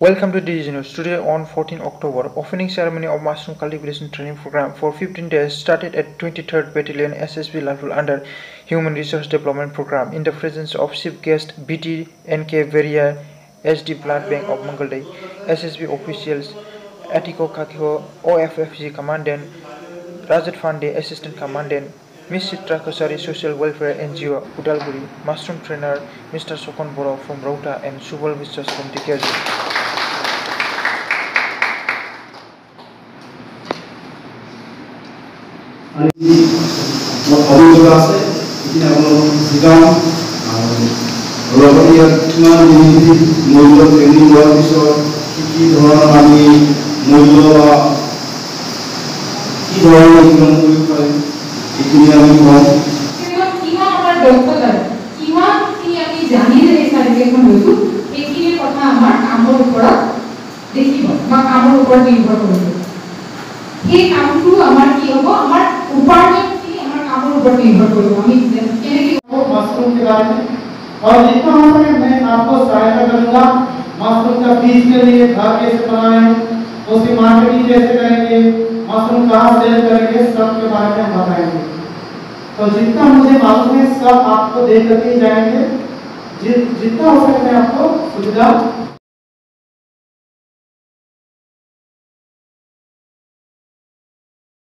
Welcome to DG News. Today on 14 October, opening ceremony of mushroom cultivation training program for 15 days started at 23rd Battalion SSB Lalpul under Human Resource Development Program in the presence of Chief Guest BT NK Veria SD Blood Bank of Mangalday, SSB officials Atiko Kakio OFFG Commandant Rajat Fande Assistant Commandant Ms. Chitra Kosari Social Welfare NGO Udalguri, Mushroom Trainer Mr. Sokon Boro from Rauta and Subal Viswas from Dikyaji. অভিজ্ঞতা আছে এতিয়া আপোনালোকক শিকাম আৰু লগতে ইয়াত কিমান মূল্য ট্ৰেইনিং হোৱাৰ পিছত কি ধৰণৰ আমি মূল্য বা কি ধৰণৰ ইনকাম কৰিব পাৰিম এইখিনি আমি কম কিমান আমাৰ দক্ষতা কিমান কি আমি জানি যে এই চাৰ্টিফিকেটখন লৈছো এইখিনি কথা আমাৰ কামৰ ওপৰত দেখিব বা কামৰ ওপৰত নিৰ্ভৰ কৰিব এই কামটো আমাৰ কি হ'ব আমাৰ উপাৰ্জন कामों पर निर्भर करूँ हम मशरूम के बारे में और जितना हो सके मैं आपको सहायता करूँगा मशरूम का बीज के लिए घर कैसे बनाएं उसकी मार्केटिंग कैसे करेंगे मशरूम कहाँ सेल करेंगे सब के बारे में हम बताएंगे तो जितना मुझे मालूम है सब आपको दे करके जाएंगे जितना हो सके मैं आपको सुविधा